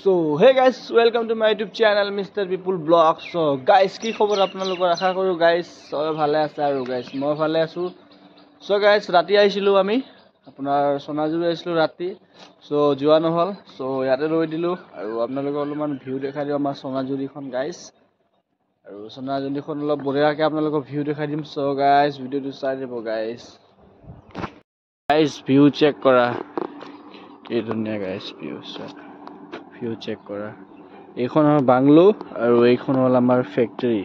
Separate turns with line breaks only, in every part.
So hey guys, welcome to my YouTube channel Mr. People Blog. So guys, কি খবৰ আপোনালোকৰ আশা কৰো guys সবে ভালে আছে আৰু guys মই ভালে আছো. So guys, ৰাতি আইছিলো আমি আপোনাৰ সোনাজুৰি আইছিলো ৰাতি. So যোৱা নহল. So ইয়াতে ৰৈ দিলো আৰু আপোনালোকক অলপমান ভিউ দেখাই দিম আমাৰ সোনাজুৰিখন guys. আৰু সোনাজুৰিখন অলপ বঢ়িয়াকৈ আপোনালোকক ভিউ দেখাই দিম. So guys, ভিডিওটো চাই দিব guys. Guys, ভিউ চেক কৰা. কি ধুনীয়া guys ভিউ চাই. ভিউ চেক কৰা এইখন বাংলো আৰু এইখন হল আমাৰ ফ্যাক্টৰি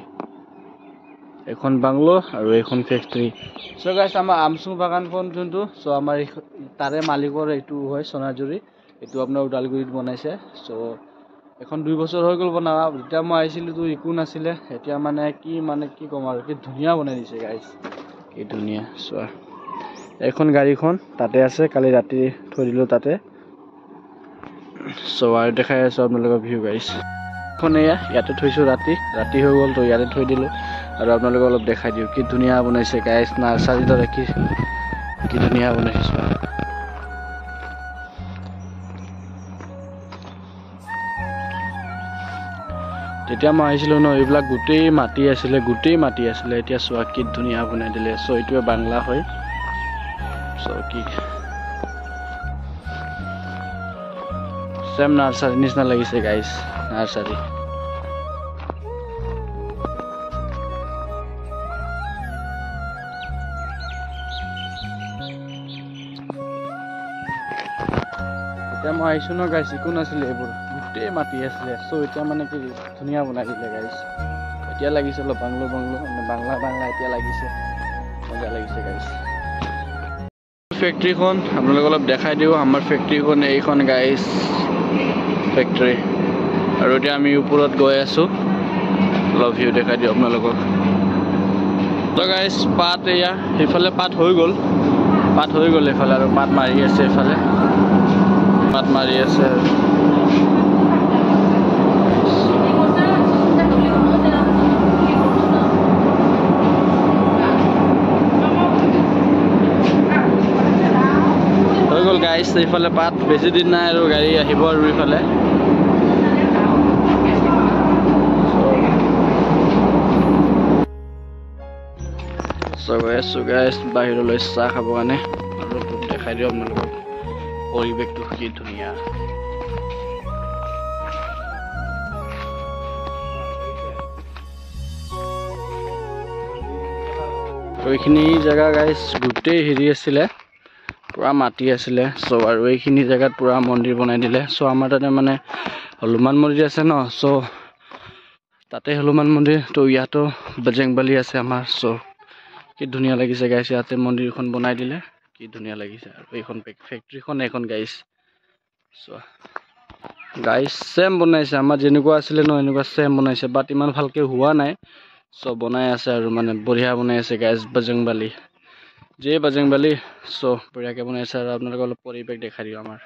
এখন বাংলো আৰু এইখন ফ্যাক্টৰি সো গাইস আমাৰ আমসু বাগানখন যোনটো সো আমাৰ তাৰে মালিকৰ এইটো হয় সোনাজুৰি এইটো আপোনাৰ উদালগুৰিত বনাইছে সো এখন 2 বছৰ হৈ গল বনাৱা যেতিয়া মই আইছিলো তো একো নাছিলে এতিয়া মানে কি কম আৰু কি ধুনিয়া বনাই দিছে গাইস কি ধুনিয়া সো এখন গাড়ীখন তাতে আছে কালি ৰাতি থৈ দিলো তাতে So I দেখাই আছো আপোনালোকৰ ভিউ গাইস কোনে ইয়াতে থৈছো ৰাতি হৈ গল তো ইয়াতে থৈ দিলো আৰু আপোনালোকক অলপ দেখাই দিও কি ধুনিয়া বনাইছে গাইস নাৰ্সাৰী দৰে কি ধুনিয়া বনাইছে তেতিয়া মই আহিছিলো ন এইবিলাক গুটেই মাটি আছিলে এতিয়া সোৱা কি ধুনিয়া বনাই দিলে সো এইটোৱে বাংলা হয় সো কি Same nursery নিচিনা লাগিছে গাইস নাৰ্সাৰী এতিয়া মই আইছো ন গাইস কোন আছিল এইবোৰ গুটে মাটি আছিল সো এতিয়া মানে কি ধুনিয়া বনাই দিলে গাইস এতিয়া লাগিছে অলপ বাংলো বাংলা এতিয়া লাগিছে মজা লাগিছে গাইস ফ্যাক্টৰিখন আপোনালোকক অলপ দেখাই দিও আমাৰ ফ্যাক্টৰিখন এইখন গাইস ফ্যাক্টৰি আৰু এতিয়া আমি ওপৰত গৈ আছো লভ ইউ দেখাই দিও আপোনালোকক তো গাইস পাত এয়া হেফালে পাত হৈ গল এফালে আৰু পাত মাৰি আছে এফালে পাত মাৰি আছে হৈ গল গাইস এফালে পাত বেছি দিন নাই আৰু গাড়ী আহিব আৰু এফালে So guys, বাহিৰলৈ চাহ খাব কাৰণে আৰু দেখাই দিও আপোনালোকক পৰিৱেশটো কি ধুনীয়া এইখিনি জায়গা গাইস গুটেই হেৰি আছিল পুৰা মাটি আছিল সো আৰু এইখিনি জায়গাত পুৰা মন্দিৰ বনাই দিলে সো আমাৰ তাতে মানে হনুমান মন্দিৰ আছে ন সো তাতে হনুমান মন্দিৰ তো ইয়াতো বজৰংবলী আছে আমাৰ সো কি ধুনিয়া লাগিছে গাইস ইয়াতে মন্দিৰখন বনাই দিলে কি ধুনিয়া লাগিছে আৰু এইখন ফ্যাক্টৰিখন এখন গাইস সো গাইস সেম বনাইছে আমাৰ যেনেকুৱা আছিল ন এনেকুৱা সেম বনাইছে বাট ইমান ভালকে হোৱা নাই সো বনাই আছে আৰু মানে বঢ়িয়া বনাই আছে গাইস বজৰংবলী সো বঢ়িয়াকে বনাইছে আৰু আপোনালোকক অলপ পৰিৱেশ দেখাই দিও আমাৰ